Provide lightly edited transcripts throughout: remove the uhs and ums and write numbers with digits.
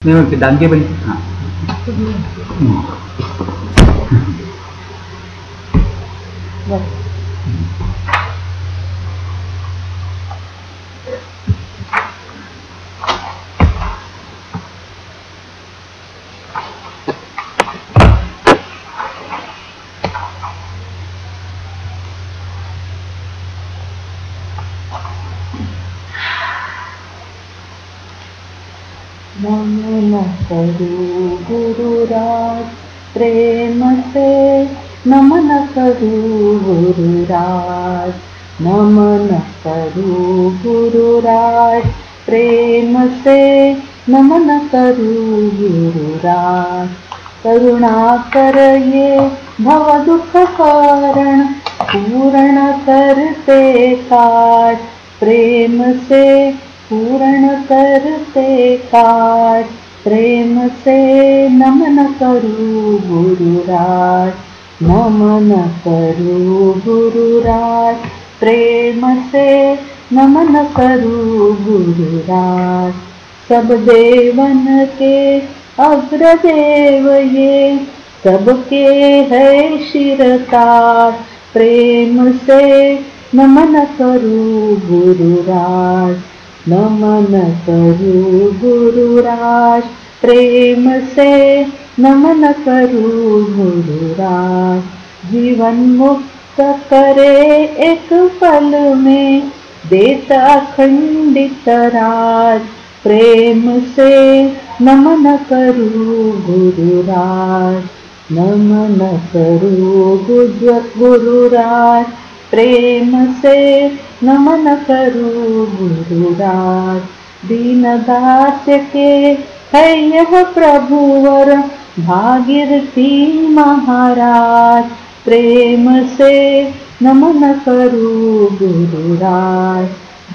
मी म्हणते दांगे पण नमन करू गुरुराज प्रेम से, नमन करू गुरुराज, नमन करू गुरुराज प्रेम से, नमन करू गुरुराज। करुणा कर ये भव दुख कारण, पूर्ण करते काज प्रेम से, पूर्ण करते काज प्रेम से। नमन करू गुरुराज, नमन करू गुरुराज प्रेम से, नमन करू गुरुराज। सब देवन के अग्रदेव ये, सबके है शिरताज प्रेम से, नमन करू गुरुराज, नमन करू गुरुराज प्रेम से, नमन करू गुरुराज। जीवन मुक्त करे एक पल में, देत अखंडित राज प्रेम से, नमन करू गुरुराज, नमन करू गुरुराज प्रेम से, नमन करू गुरुराज। दीन दास्य के है यह प्रभुवर, भागीरथी महाराज प्रेम से, नमन करू गुरुराज,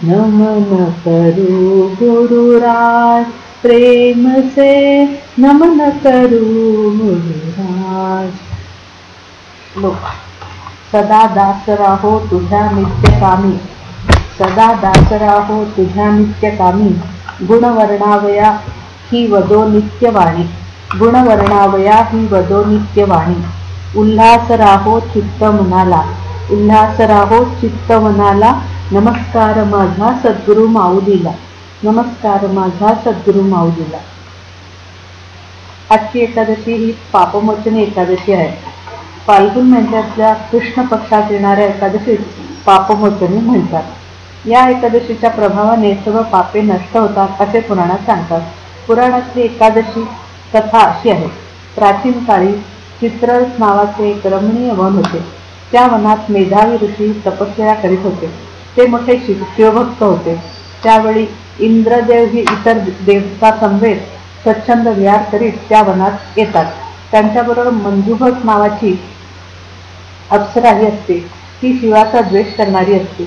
नमन करू गुरुराज प्रेम से, नमन करू गुरुराज। सदा दास राहो तुझ्या नित्य कामी, सदा दास राहो तुझ्या नित्य कामी, गुण वर्णावया ही वदो नित्यवाणी, गुण वर्णावया ही वदो नित्यवाणी। उल्हास राहो चित्त मनाला, उल्हास राहो चित्त मनाला, नमस्कार माझा सद्गुरु माऊलीला, नमस्कार माझा सद्गुरु माऊलीला। आजची एकादशी ही पापमोचनी एकादशी आहे। फाल्गुन महिन्यातल्या कृष्ण पक्षात येणाऱ्या एकादशीस पापमोचनी म्हणतात। या एकादशीच्या प्रभावाने सर्व पापे नष्ट होतात असे पुराणात सांगतात। पुराणातली एकादशी कथा अशी आहे। प्राचीन काळी चित्ररथ नावाचे एक रमणीय वन होते। त्या वनात मेधावी ऋषी तपस्या करीत होते। ते मोठे शिवभक्त होते। त्यावेळी इंद्रदेव ही इतर देवता समवेत स्वच्छंद विहार करीत त्या वनात येतात। त्यांच्याबरोबर मंजुभट नावाची अप्सराही असते। ती शिवाचा द्वेष करणारी असते।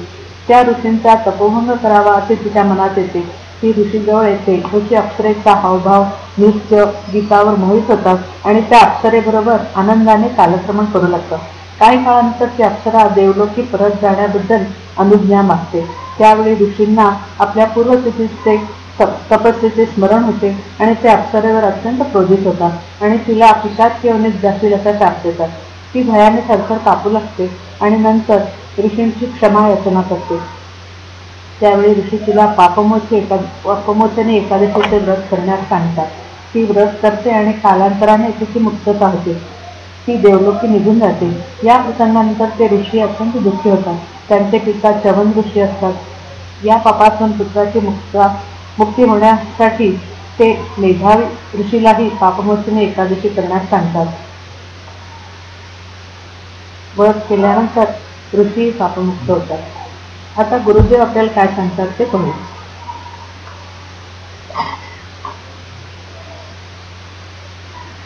त्या ऋषींचा तपोभंग करावा असे तिच्या मनात येते। ती ऋषीजवळ येते। ऋषी अप्सरेचा हावभाव नृत्य गीतावर मोहित होतात आणि त्या अप्सरेबरोबर आनंदाने कालक्रमण करू लागतात। काही काळानंतर ती अप्सरा देवलोकी परत जाण्याबद्दल अनुज्ञा मागते। त्यावेळी ऋषींना आपल्या पूर्वतिथीचे तपस्येचे स्मरण होते आणि ते अप्सरेवर अत्यंत क्रोधित होतात आणि तिला पिशाच योनीत जातील असा शाप देतात। ती भयाने थरथर कापू लागते आणि नंतर ऋषींची क्षमा याचना करते। त्यावेळी ऋषी तिला पापमोचनी एकादशीचे व्रत करण्यास सांगतात। ती व्रत करते आणि कालांतराने तिची मुक्तता होते। ती देवलोकी निघून जाते। या प्रसंगानंतर ते ऋषी अत्यंत दुःखी होतात। त्यांचे पिता च्यवन ऋषी असतात। या पापातून पुत्राची मुक्ती होण्यासाठी ते मेधावी ऋषीलाही पापमोचनी एकादशी करण्यास सांगतात। व्रत केल्यानंतर ऋषी पापमुक्त होतात। आता गुरुदेव आपल्याला काय सांगतात ते पाहू।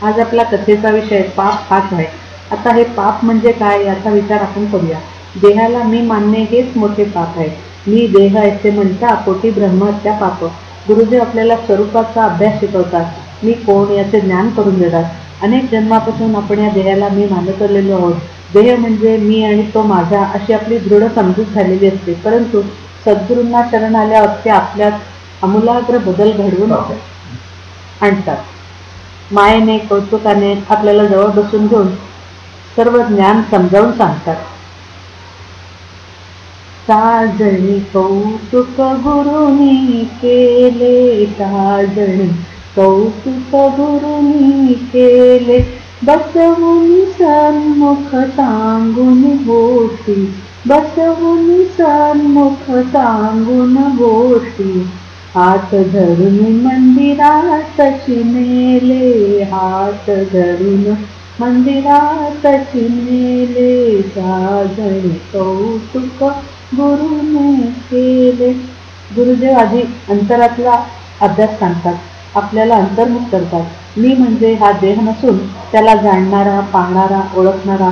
आज आपला कथेचा विषय पाप हाच आहे। आता हे पाप म्हणजे काय याचा विचार आपण करूया। देहाला मी मानणे हेच मोठे पाप आहे। मी देह असे म्हणता कोटी ब्रह्महत्या पाप। गुरुदेव आपल्याला स्वरूपाचा अभ्यास शिकवतात। मी कोण याचे ज्ञान करून देतात। अनेक जन्मापासून आपण या देहाला मी मानत आलेलो आहोत। देह म्हणजे मी आणि तो माझा अशी आपली दृढ समजूत झालेली असते। परंतु सद्गुरूंना शरण आल्यावर ते आपल्यात आमूलाग्र बदल घडवून आणतात. मायेने कौतुकाने आपल्याला जवळ बसून घेऊन सर्व ज्ञान समजावून सांगतात. साजणी कौतुक गुरुनी केले, साजणी कौतुक गुरुनी केले, बसवून सन्मुख सांगून गोष्टी, बसवून सन्मुख सांगून गोष्टी, हात धरून मंदिरात नेले, हात धरून मंदिरात नेले, साजणी कौतुक गुरुने केले. गुरुदेव आधी अंतरातला अभ्यास सांगतात, आपल्याला अंतर्मुख करतात. मी म्हणजे हा देह नसून त्याला जाणणारा, पाहणारा, ओळखणारा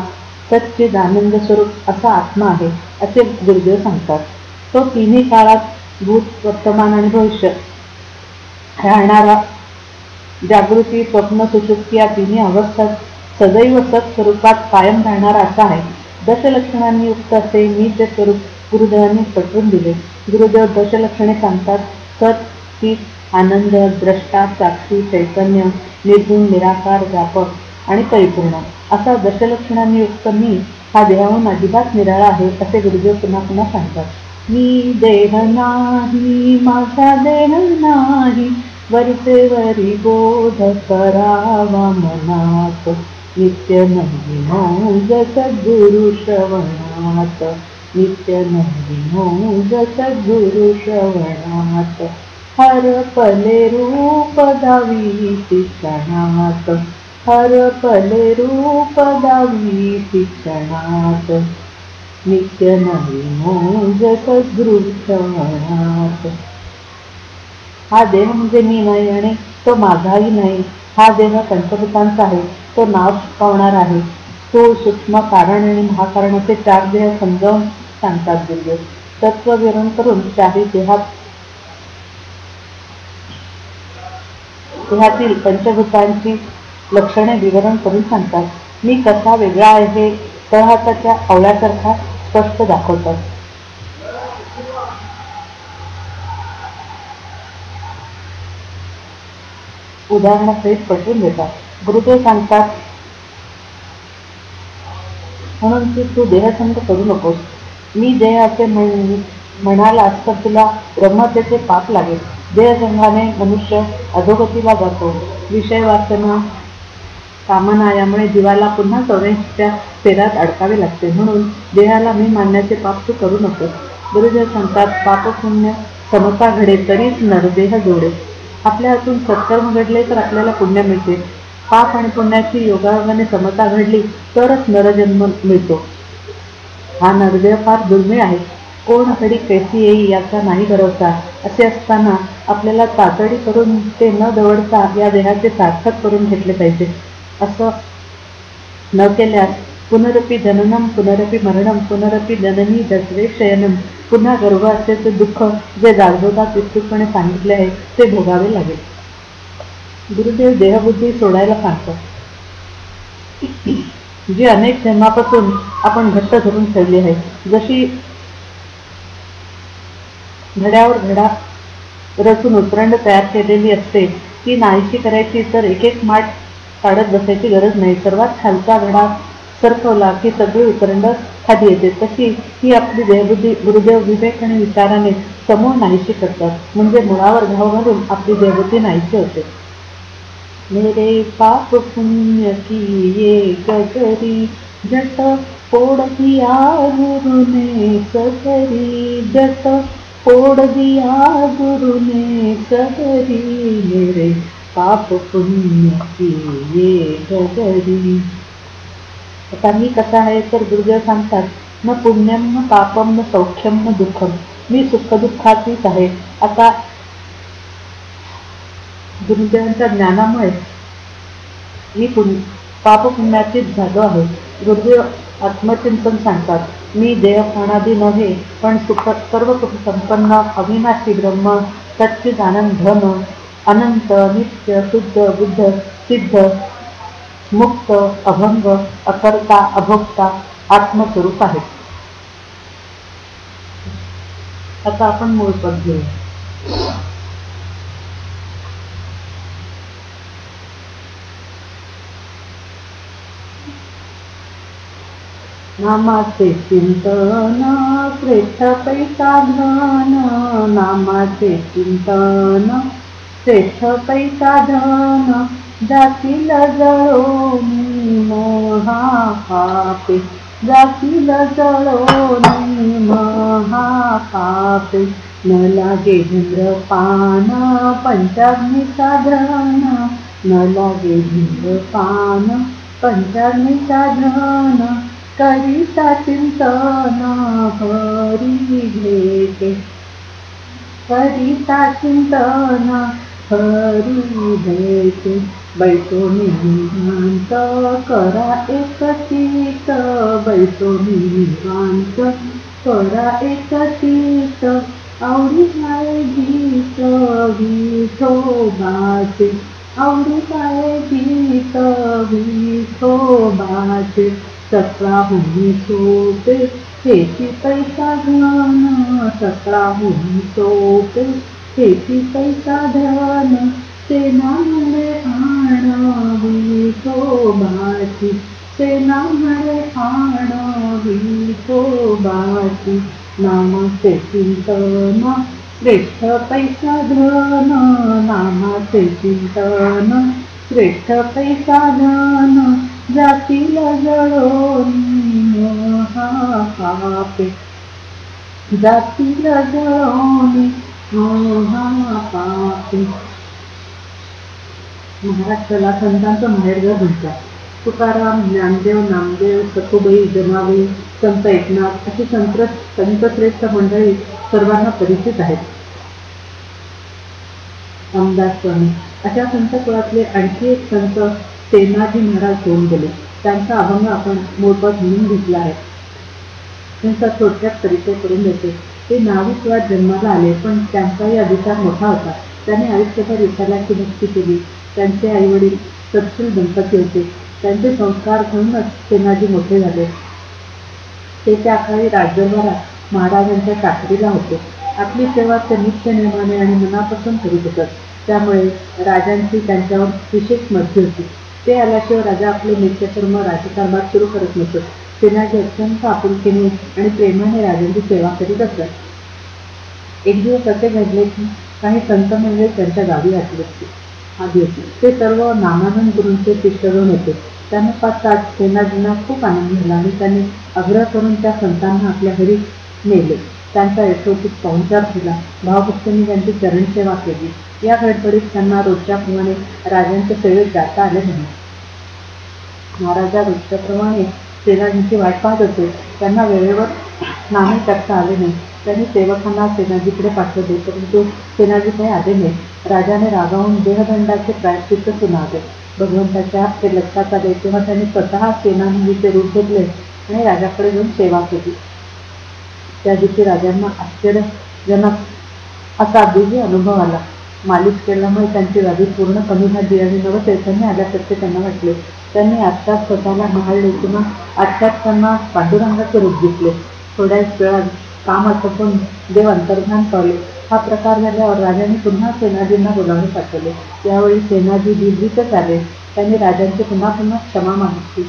सच्चिदानंद स्वरूप असा आत्मा आहे असे गुरुदेव सांगतात. तो तिन्ही काळात भूत, वर्तमान आणि भविष्य राहणारा, जागृती, स्वप्न, सुषुप्ती या तिन्ही अवस्थात सदैव सत स्वरूपात कायम राहणारा असा आहे. दशलक्षणांनी युक्त असे मी ते स्वरूप गुरुदेवांनी पटवून दिले. गुरुदेव दशलक्षणे सांगतात. सत, चित, आनंद, द्रष्टा, साक्षी, चैतन्य, निर्गुण, निराकार, व्यापक आणि परिपूर्ण असा दशलक्षणांनी युक्त मी हा देहाहून अजिबात निराळा आहे असे गुरुदेव पुन्हा पुन्हा सांगतात. मी देह नाही, माझा देह नाही, वरचे वरी बोध करावा मनात, नित्य नवी मौज सद्गुरु श्रवणात, नित्य नवी मौज सद्गुरु श्रवणात, हरपले रूप दावी शिक्षणात, हरपले रूप दावी शिक्षणात, नित्य नवी मौज सद्गुरु श्रवणात. हा देह म्हणजे मी नाही आणि तो माझाही नाही. हा देह पंचभूतांचा आहे. तो नाव शिकवणार आहे. स्थूल, सूक्ष्म, कारण आणि महाकारण असे 4 देह समजावून सांगतात गुरुदेव. तत्वविवरण करून त्याही देहातील पंचभूतांची लक्षणे विवरण करून सांगतात. मी कसा वेगळा आहे हे तळहाताच्या आवळ्यासारखा स्पष्ट दाखवतात. उदाहरणासहित पटवून देतात. गुरुदेव सांगतात, म्हणून तू देहसंग करू नकोस. मी देह असे म्हणालास तर तुला ब्रह्मतेचे पाप लागेल. देहसंघाने मनुष्य अधोगतीला जातो. विषय वासना, कामना यामुळे जीवाला पुन्हा 84च्या फेऱ्यात अडकावे लागते. म्हणून देहाला मी मानण्याचे पाप तू करू नकोस. गुरुदेव सांगतात, पाप पुण्य समता घडे तरीच नरदेह जोडे. आपल्या हातून सत्कर्म घडले तर आपल्याला पुण्य मिळते. पाप आणि पुण्याची योगायोगाने समता घडली तरच नरजन्म मिळतो. हा नरदेह फार दुर्मिळ आहे. कोण घडी कैसी येई याचा नाही भरोसा. असे असताना आपल्याला तातडी करून ते न दवडता या देहाचे सार्थक करून घेतले पाहिजे. असं न केल्यास पुनरपि जननम, पुनरपि मरणम, पुनरपि जननी जठरे शयनम, पुन्हा गर्भ असल्याचे दुःख जे जागृतात विस्तृतपणे सांगितले आहे ते भोगावे लागेल. गुरुदेव देहबुद्धी सोडायला सांगतात, जी अनेक जन्मापासून आपण घट्ट धरून ठेवली आहे. जशी घड्यावर घडा रचून उतरंड तयार केलेली असते ती नाहीशी करायची तर एक एक माठ काढत बसायची गरज नाही. सर्वात खालचा घडा सरकवला की सगळी उतरंड खाली येते. तशी ही आपली देहबुद्धी गुरुदेव विवेक आणि विचाराने समूळ नाहीशी करतात. म्हणजे मुळावर घाव घालून आपली देहबुद्धी नाहीशी होते. मेरे पाप पुण्य किए गगरी, जट फोड़ दिया गुरु ने सगरी, जट फोड़ दिया गुरु ने सगरी, मेरे पाप पुण्य किए गगरी. आता मी कसा आहे तर गुरुदेव सांगतात, न पुण्यम न पापम न सौख्यम न दुःखम, मी सुखदुःखातीच आहे. आता गुरुदेवांच्या ज्ञानामुळे मी पापपुण्यातीच झालो आहे. गुरुदेव आत्मचिंतन सांगतात, मी देहप्राणादी नव्हे पण सर्व सुख संपन्न अविनाशी ब्रह्म, सच्चिदानंद धन, अनंत, नित्य, शुद्ध, बुद्ध, सिद्ध, मुक्त, अभंग, अकर्ता, अभोक्ता आत्मस्वरूप आहे. आता आपण मूळ पद घेऊ. नामाचे चिंतन श्रेष्ठ पैसा धन, नामाचे चिंतन श्रेष्ठ पैसा धन, जातील जळोनी महापापे, जातील जळोनी महापापे, न लागे धूम्रपान पंचाग्नी साधन, न लागे धूम्रपान पंचाग्नी साधन, करिता चिंतन हरी भेटे, करिता चिंतन हरी भेटे, बैसो निवांत करा एक चित्त, बैसो निवांत करा एक चित्त, आवडी काय गीत विठोबाचे, आवडी काय गीत विठोबाचे, सकाळहून सोपे हेची पैसा धन, सकाळहून सोपे हेची पैसा धन, सेना म्हणे आण विठोबाची, सेना म्हणे आण विठोबाची, नामाचे चिंतन श्रेष्ठ पैसा धन, नामाचे चिंतन श्रेष्ठ पैसा धन, जातील जळोनी महापापे, जातील जळोनी महापापे. महाराष्ट्राला संतांचं माहेरघर म्हणतात. तुकाराम, ज्ञानदेव, नामदेव, सखुबाई, जनाबाई, संत एकनाथ अशी संतश्रेष्ठ मंडळी सर्वांना परिचित आहेत. रामदास स्वामी अशा संत कुळातले आणखी एक संत सेनाजी महाराज होऊन गेले. त्यांचा अभंग आपण मोठपट म्हणून घेतला आहे. त्यांचा थोडक्यात परिचय करून देते. ते नाविकवात जन्माला आले, पण त्यांचाही अधिकार मोठा होता. त्यांनी आयुष्यभर विठ्ठलाची भक्ती केली. त्यांचे आईवडील सत्शील दंपती होते. त्यांचे संस्कार घेऊनच सेनाजी मोठे झाले. ते त्या काळी राजदरबारात महाराजांच्या चाकरीला होते. आपली सेवा ते नित्य नेमाने आणि मनापासून करीत होतात. त्यामुळे राजांची त्यांच्यावर विशेष मर्जी होती. ते आल्याशिवाय राजा आपले नित्यकर्म राजकारभार सुरू करत नसत. सेनाजी अत्यंत आपुलकीने आणि प्रेमाने राजांची सेवा करीत असत. एक दिवस असे घडले की काही संत मंडळी त्यांच्या गावी आली होती. ते सर्व नामानंद गुरूंचे शिष्यगण होते. त्यांना पाहताच सेनाजींना खूप आनंद झाला आणि त्यांनी आग्रह करून त्या संतांना आपल्या घरी नेले. त्यांचा यशोचित पाहुणचार केला. भावभक्तीने त्यांची चरणसेवा केली. या गडबडीत त्यांना रोजच्याप्रमाणे राजांच्या सेवेत जाता आले नाही. महाराजा रोजच्याप्रमाणे सेनाजींची वाट पाहत होते. त्यांना वेळेवर नाणे करता आले नाही. त्यांनी सेवकांना सेनाजीकडे पाठवले, परंतु सेनाजी काही आले नाही. राजाने रागावून देहदंडाचे प्रायश्चित्त सुनावले. भगवंताच्या ते लक्षात आले तेव्हा त्यांनी स्वतः सेनानीचे रूप घेतले आणि राजाकडे जाऊन सेवा केली. त्या दिवशी राजांना आश्चर्यजनक असा दिव्य अनुभव आला. मालिश केल्यामुळे त्यांची व्याधी पूर्ण कमी झाली आणि नवचैतन्य आल्यासारखे त्यांना वाटले. त्यांनी आत्ताच स्वतःला न्याहाळले किंवा आत्ताच त्यांना पांडुरंगाचे रूप दिसले. थोड्याच वेळात काम आटोपून देव अंतर्धान पावले. हा प्रकार झाल्यावर राजाने पुन्हा सेनाजींना बोलावून पाठवले. यावेळी सेनाजी बिलबितच आले. त्यांनी राजांची पुन्हा पुन्हा क्षमा मागितली.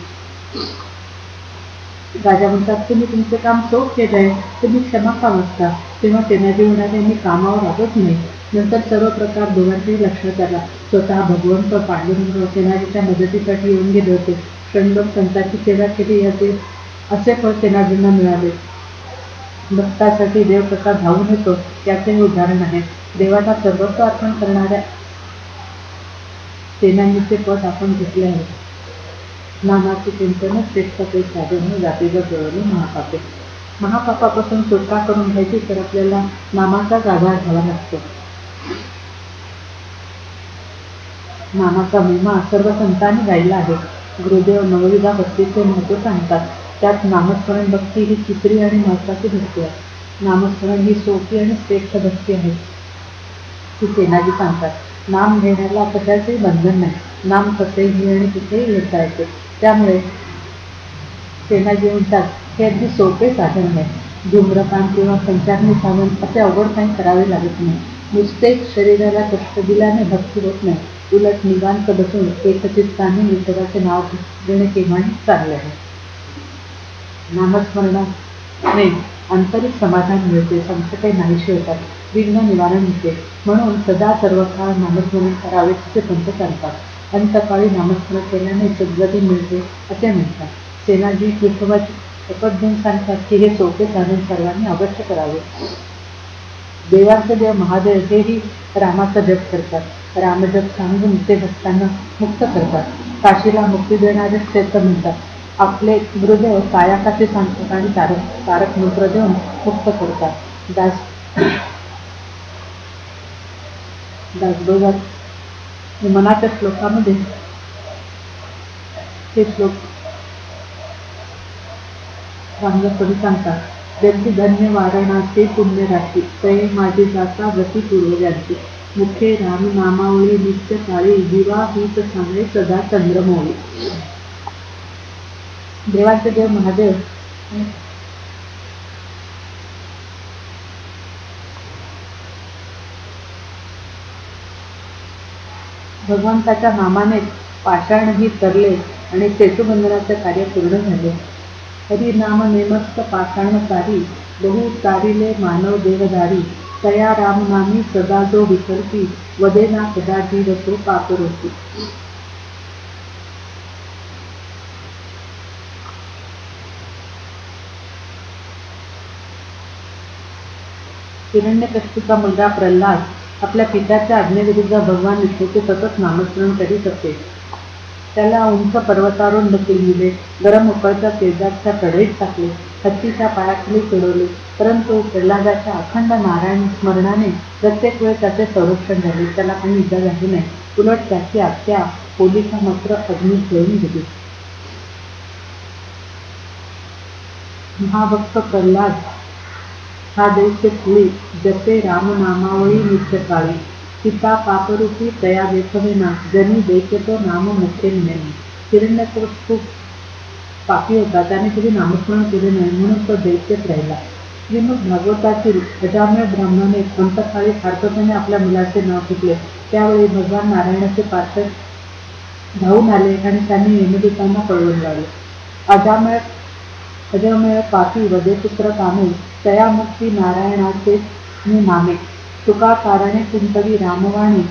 राजा म्हणतात, तुम्ही तुमचे काम चोख केलंय, तुम्ही क्षमा का मागता? तेव्हा सेनाजी म्हणाले, मी कामावर आलोच नाही. नंतर सर्व प्रकार दोघांच्याही लक्षात आला. स्वतः भगवंत पांडुरंग सेनाजीच्या मदतीसाठी येऊन गेले होते. क्षणभर संतांची सेवा केली याचे असे फळ सेनाजींना मिळाले. भक्तासाठी देव कसा धावून येतो याचे हे उदाहरण आहे. देवाला सर्वस्व अर्पण करणाऱ्या सेनानीचे पद आपण घेतले आहे. नामाचे चिंतन श्रेष्ठ ते साधन, जातीला जळवणे महापापे. महापापापासून सुटका करून घ्यायची तर आपल्याला नामाचाच आधार घ्यावा लागतो. नामाचा महिमा सर्व संतांनी गायला आहे. गुरुदेव नवविधा भक्तीचे महत्त्व सांगतात. त्यात नामस्मरण भक्ती ही तिसरी आणि महत्त्वाची भक्ती आहे. नामस्मरण ही सोपी आणि श्रेष्ठ भक्ती आहे ती सेनाजी सांगतात. नाम घेण्याला कशाचेही बंधन नाही. नाम कसेही आणि कुठेही घेता येते. त्यामुळे सेनाजी म्हणतात, हे अगदी सोपे साधन आहे. धूम्रपान किंवा पंचाग्नी साधन असे अवघड काही करावे लागत नाही. नुसतेच शरीराला कष्ट दिल्याने भक्ती होत नाही. उलट निवांत बसून एकचित्ताने विठ्ठलाचे नाव घेणे केव्हाही चांगले आहे. नामस्मरणाने आंतरिक समाधान मिळते, संकटे नाहीशी होतात, विघ्न निवारण होते. म्हणून सदा सर्व काळ नामस्मरण करावे असे पंथ सांगतात. आणि सकाळी नामस्मरण केल्याने सद्गती मिळते असे म्हणतात. सेनाजी विठोबाची शपथ घेऊन सांगतात की हे सोपे साधन सर्वांनी अवश्य करावे. देवांचे देव महादेव हेही रामाचा जप करतात. रामजप सांगून ते भक्तांना मुक्त करतात. काशीला मुक्ती देणारे क्षेत्र म्हणतात. आपले गुरुदेव कायाकाशी सांगतात आणि तारक मंत्र देऊन मुक्त करतात. दासबोधात मनाच्या श्लोकामध्ये हे श्लोक रामदासकवी सांगतात. जगती धन्य वारणाचे पुण्य राशी, तय माझी जाता गती पूर्वजांची. मुखे राम नामावळी नित्य काळी, दिवा हीच सांगे सदा चंद्रमौळी. देवाचे देव महादेव भगवंताच्या नामाने पाषाणही तरले आणि सेतुबंधनाचे कार्य पूर्ण झाले. हरिनाम नेमस्त पाषाण सारी, बहु तारिले मानव देवधारी. तया राम नामी सदा जो विसरती, वदेना कदा जीव तो पापरोती. हिरण्यकशिपूचा मुलगा प्रल्हाद आपल्या पित्याच्या आज्ञेविरुद्ध भगवान विष्णूचे सतत नामस्मरण करीत असे. त्याला उंच पर्वतावरून ढकलविले, गरम उकळत्या तेजाच्या कढईत टाकले, हत्तीच्या पायाखाली चढवले. परंतु प्रल्हादाच्या अखंड नारायण स्मरणाने प्रत्येक वेळ त्याचे संरक्षण झाले. त्याला काही इजा झाली नाही. उलट त्याची आत्या होलिका मात्र अग्नीत जळून गेली. महाभक्त प्रल्हाद हा देश फुली, जसे रामनामावळी नित्य काळी. सीता पापरूपी तया देखविना, जनी देखेतो नाम मुखे नेमी. हिरण्यकशिपू पापी होता, त्याने कधी नामस्मरण केले नाही, म्हणून तो दैत्यत राहिला. श्रीमद भागवतातील अजामेय ब्राह्मणाने अंतकाळी आर्ततेने आपल्या मुलाचे नाव घेतले. त्यावेळी भगवान नारायणाचे पार्षद धावून आले आणि त्यांनी यमदूतांना पळवून लावले. अजमेय पापी वदेपुत्र कामे, तया मुक्ती नारायणाचे नामे. तुका कारणे कुंतवी रामवाणी,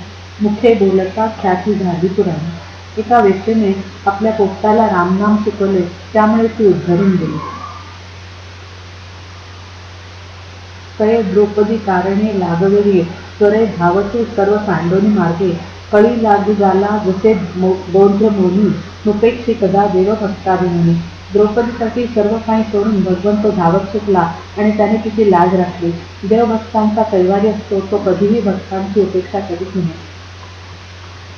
मुखे बोलता ख्याती झाली पुराणी. एका व्यक्तीने आपल्या पोपटाला रामनाम शिकवले, त्यामुळे ती उद्धरून गेली. तये द्रौपदी कारणे लागवेरिये, स्वरे धावतू सर्व सांडोनी मार्गे. कळी लागू झाला जसे बौद्ध मोनी, मुपेक्षी कदा देव भक्ताभिमानी. द्रौपदीसाठी सर्व काही सोडून भगवंत धावत सुटला आणि त्याने तिची लाज राखली. देवभक्तांचा कैवारी असतो, तो कधीही भक्तांची उपेक्षा करीत नाही.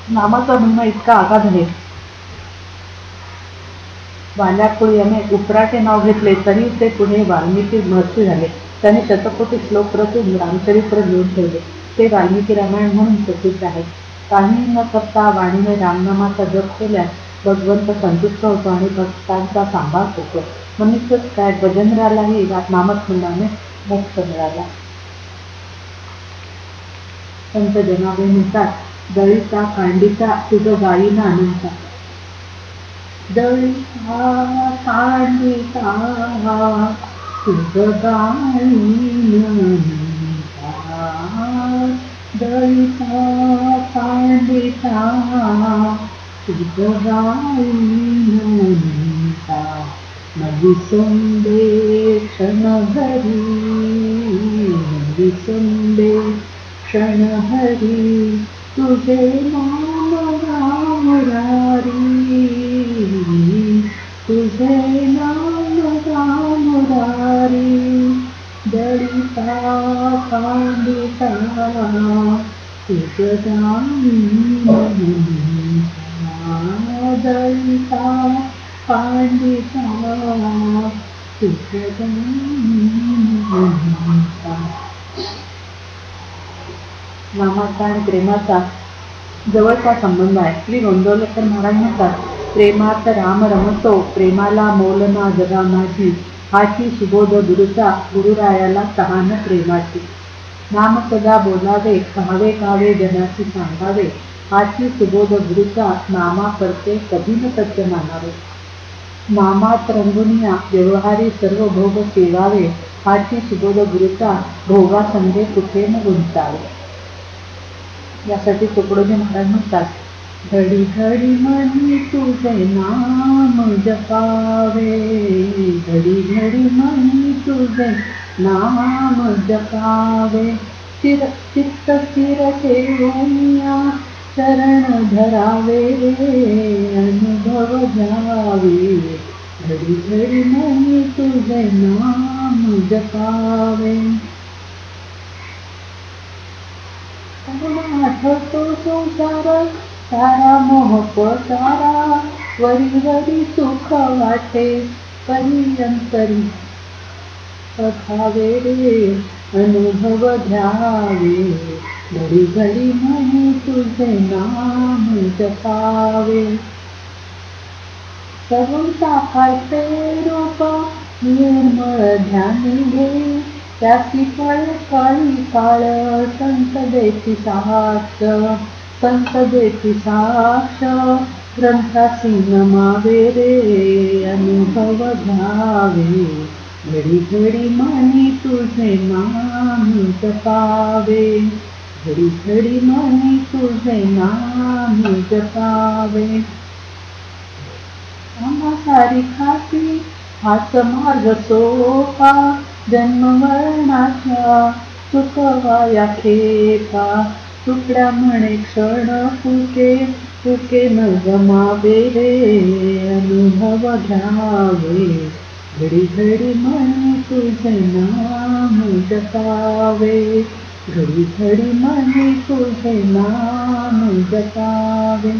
नामाचा महिमा इतका आगाध आहे. वाल्याकुळीयाने उपराटे नाव घेतले तरी ते पुढे वाल्मिकी महर्षी झाले. त्याने शतकोटी श्लोक रचून रामचरित्र लिहून ठेवले. ते वाल्मिकी रामायण म्हणून प्रसिद्ध आहे. काही न करता वाणीने रामनामाचा जप केल्यास भगवंत संतुष्ट होतो आणि भक्तांचा सांभाळ होतो. मनुष्यच काय, गजेंद्रालाही नामस्मरणाने मोक्ष मिळाला. संत जनाबे म्हणतात, दळीचा कांडीचा तुझ गायीना अनंता. दळीचा कांडीचा तुझ गायीना अनंता. दळीचा कांडीचा तुझ गायीना अनंता. नवी संदे क्षण हरी, नवी संदे क्षण हरी. तुझे नाम राम मुरारी, तुझे नाम राम मुरारी. दळीचा कांडीचा तुझ गायीना अनंता. दळीचा कांडीचा तुझ गायीना अनंता. नामाचा आणि प्रेमाचा जवळचा संबंध आहे. श्री गोंदवलेकर महाराज म्हणतात, प्रेमात राम रमतो, प्रेमाला मोल ना जगा माझी. हाची सुबोध गुरुचा, गुरुरायाला तहान प्रेमाची. नाम सदा बोलावे, कहावे कावे जनाची सांगावे. हाची सुबोध गुरुचा, नामा करते कधी न सत्य मानावे. नामात रंगुनिया व्यवहारी सर्व भोग सेवावे, हाची सुबोध गुरुचा भोगा संगे कुठे न गुंतावे. यासाठी तुकडोजी महाराज म्हणतात, घडी घडी मनी तुझे नाम जपावे, घडी घडी मनी तुझे नाम जपावे, चित्त स्थिर ठेवूनिया शरण धरावे, अनुभव घ्यावे, घडी घडी मनी तुझे नाम जपावे. आठवतो संसार सारा मोह पसारा, वरी वरी सुख वाटे परियंतरी बघावे रे, अनुभव घ्यावे, घडी घडी म्हणे तुझे नाम जपावे. सगुण साखायचे रूप निर्मळ ध्यानी घे, त्याची फळ काळी काळ संसदेची साक्ष, संसदेची साक्ष ग्रंथासी नमावे रे, अनुभव घ्यावे, घडी घडी म्हणी तुझे नाम जपावे, घडी घडी म्हणी तुझे नाम जपावे. आम्हा सारिखाची हाच मार्ग सोपा, जन्म मरणाच्या चुकवाया खेपा, तुकड्या म्हणे क्षण फुके, फुके न गमावे रे, अनुभव घ्यावे, घडी घडी म्हणे तुझे नाम जपावे, घडी घडी म्हणे तुझे नाम जपावे.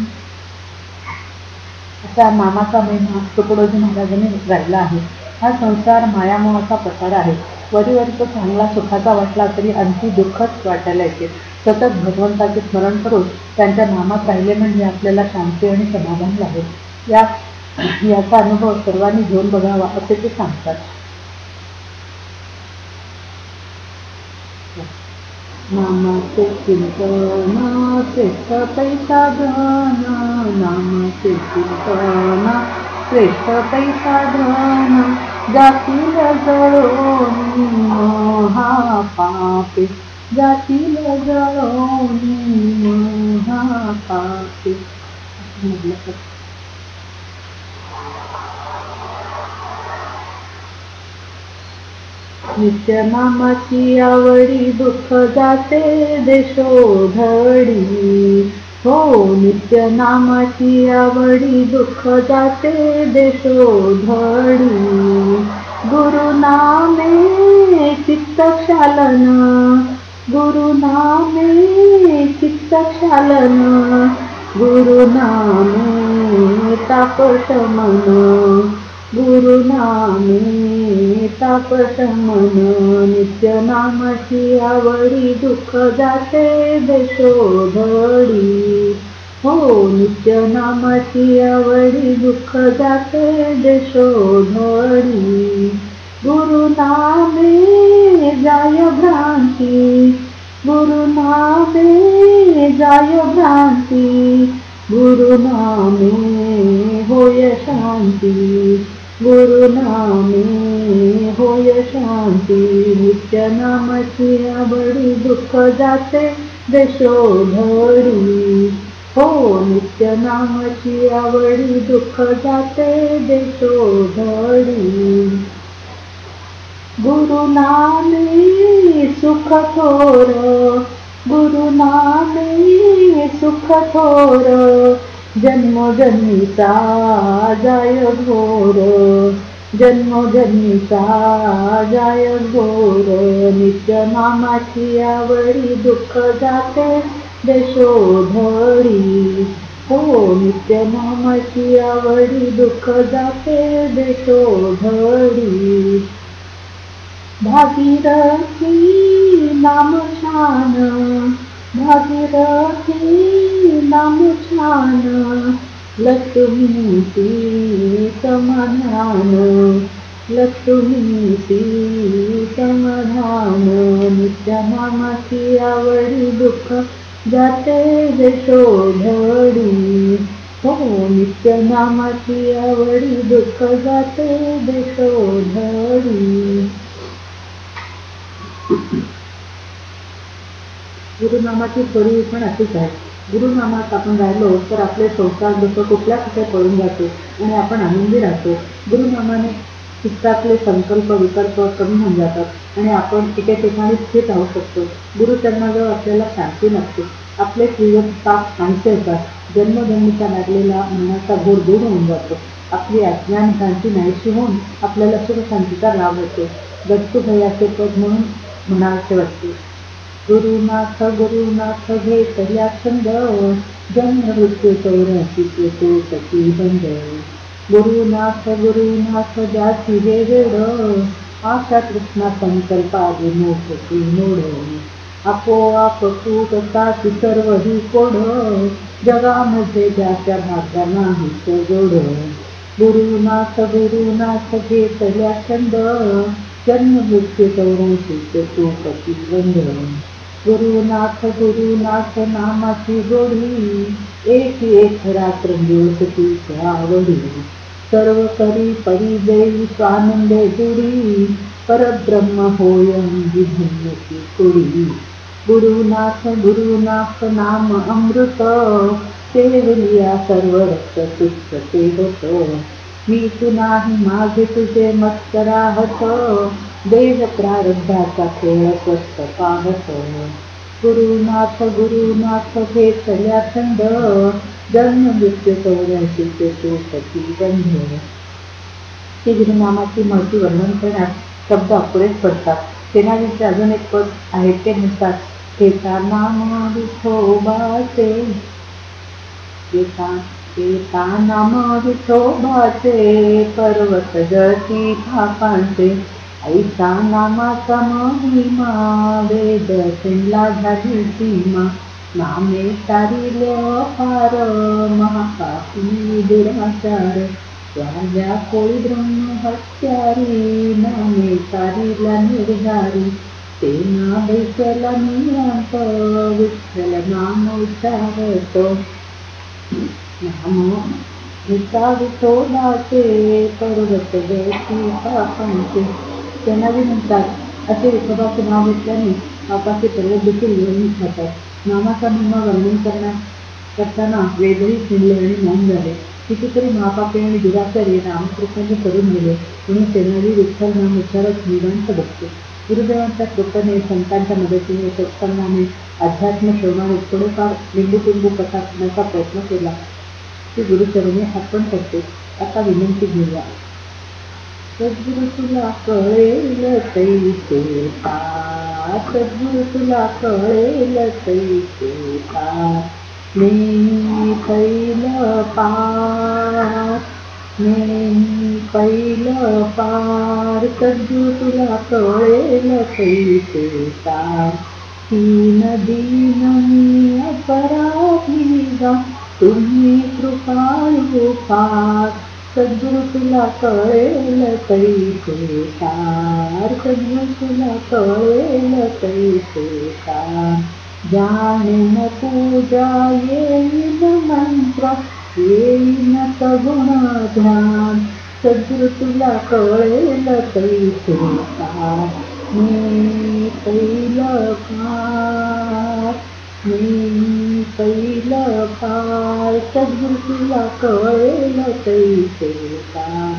असा नामाचा महिमा तुकडोजी महाराजांनी गायला आहे. हा संसार मायामोहाचा प्रकार आहे. वरीवरी तो चांगला सुखाचा वाटला तरी आणखी दुःखच वाटायला येते. सतत भगवंताचे स्मरण करून त्यांच्या नामात राहिले म्हणजे आपल्याला शांती आणि समाधान लाभेल. याचा अनुभव सर्वांनी घेऊन बघावा असे ते सांगतात. नामाचे चिंतन श्रेष्ठ पैसा धन, नामाचे चिंतन श्रेष्ठ पैसा धन, जातील जळोनी महापापे, जातील जळोनी महापापे. नित्य नामाची आवडी दुःख जाते देशोधडी, हो नित्य नामाची आवडी दुःख जाते देशोधडी. गुरुनामे चित्त क्षालन, गुरुनामे चित्त क्षालन, गुरुनामे तापशमन, गुरुनामे तापशमन. नित्य नामाची आवडी दुःख जाते देशोधडी, हो नित्य नामाची आवडी दुःख जाते देशोधडी. गुरुनामे जाय भ्रांती, गुरुनामे जाय भ्रांती, गुरुनामे होय शांती, गुरुनामे होय शांती. नित्य नामाची आवडी दुःख जाते देशोधडी, हो नित्य नामाची आवडी दुःख जाते देशोधडी. गुरुनामे सुख थोर, गुरुनामे सुख थोर, जन्मोजन्मीचा जाय घोर, जन्मोजन्मीचा जाय घोर. नित्य नामाची आवडी दुःख जाते देशोधडी, हो नित्य नामाची आवडी दुःख जाते देशोधडी. भागीरथी नाम छान, भागीरथी नाम छान, लक्ष्मीची समाधान, लक्ष्मीची समाधान. नित्य नामाची आवडी दुःख जाते देशोधडी, हो नित्य नामाची आवडी दुःख जाते देशोधडी. गुरुनामाची थोडी पण अशीच आहे. गुरुनामात आपण राहिलो तर आपले संसार दुःख कुठल्या कुठे पळून जाते आणि आपण आनंदी राहतो. गुरुनामाने चित्तातले संकल्प विकल्प कमी होऊन जातात आणि आपण एके ठिकाणी स्थित राहू शकतो. गुरुचरणाजवळ आपल्याला शांती नसते. आपले जीवन साफ शांत होतात. जन्मजन्मीचा लागलेला मनाचा घोर दूर होऊन जातो. आपली अज्ञान भ्रांती नाहीशी होऊन आपल्याला सुखशांतीचा लाभ होतो. गच्चू भयाचे पद म्हणून म्हणायचे वाटते. गुरुनाथ गुरुनाथ घेतल्या छंद जन्म मृत्यू चौऱ्याशीचे तो सखी बंद. गुरुनाथ गुरुनाथ ज्याची हे वेड आशा कृष्णा संकल्पादी मोठी मोड. आपोआप कूटताची सर्व ही कोड जगामध्ये ज्याच्या भाग्या नाहीच जोड. गुरुनाथ गुरुनाथ घेतल्या छंद जन्म मृत्यू चौऱ्याशीचे तो सखी बंद. गुरुनाथ गुरुनाथ नामाची गोडी एक रात्र दिवस तीच आवडी. सर्व करी परिदेवी स्वानंदे जुडी परब्रह्म होयं विभिन्नती कुडी. गुरुनाथ गुरुनाथ नाम अमृत सेवलिया सर्व रक्त तुच्छ सेवत. मी तू नाही माझे तुझे मस्त राहत देह प्रारब्धाचा खेळ स्वस्त पाहत. गुरुनाथ गुरुनाथ घेतल्या छंद जन्म मृत्यू चौऱ्याशीचे तो सखी बंध. श्री गुरुनामाची महती वर्णन करण्यात शब्द अपुरेच पडतात. सेनानीचे अजून एक पद आहे ते म्हणतात. घेता नाम विठोबाचे घेता नाम विठोबाचे पर्वत जळती पापांचे. ऐसा नामाचा महिमा वेद शिंला झाली सीमा. नामे तारिले अपार महापापी दुराचार. राजा कोळी ब्रह्म हत्यारी नामे तारिला निर्धारी. ते ना बैसला निवांत विठ्ठल नाम उच्चारत. नाम घेता विठोबाचे पर्वत जळती पापांचे. सेनानी म्हणतात असे विठोबाचे नाव घेतल्याने पापाचे पर्वत देखील निवडून जातात. नामाचा महिमा वर्णन करताना वेदही शिणले आणि मौन झाले. कितीतरी महापापे आणि दुराचारी रामकृष्णाने करून गेले म्हणून सेनानी विठ्ठल नाम उच्चारत निवांत बसते. गुरुदेवांच्या कृपेने संतांच्या मदतीने सत्संगाने अध्यात्म श्रवणाने थोडेफार लिंबू कथा करण्याचा प्रयत्न केला. ती गुरुचरणी अर्पण करते. आता विनंती घेऊया. सद्गुरु तुला कळेल तैसे पार. सद्गुरु तुला कळेल तैसे पार. मी पहिलं पार मी पहिलं पार. सद्गुरु तुला कळेल तैसे पार. ही नदी मी अपराधी गा तुम्ही कृपाळू पार. सद्गुरु तुला कळेल तैसे पार. सद्गुरु तुला कळेल तैसे पार. जाणेन पूजा येईन मंत्र येईन सगुण ध्यान. सद्गुरु तुला कळेल तैसे पार. मी पहिलं पार मी पहिलं पार. सद्गुरु तुला कळेल तैसे पार.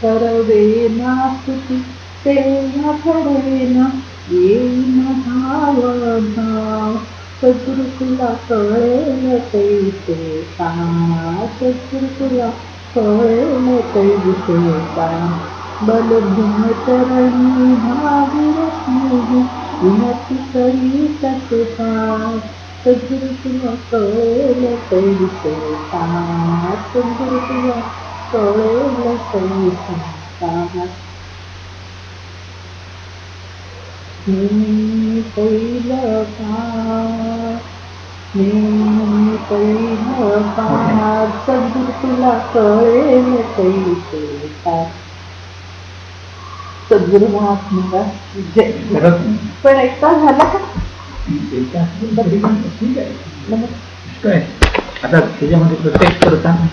सर्वेना स्तुती सेवा घडेन येईन भावभाव. सद्गुरु तुला कळेल तैसे पार. सद्गुरु तुला कळेल तैसे पार. बलभूमचरणी भागीरथी विनती करी तसे पार. सद्गुरु तुला कळेल तैसे पार. सद्गुरु तुला कळेल तैसे पार. मी पहिलं पार मी पहिलं पार. सद्गुरु तुला कळेल तैसे पार. सद्गुरु महात्मा जय. पण एकटा झाला का? ठीक आहे. आता त्याच्यामध्ये प्रत्येक करताना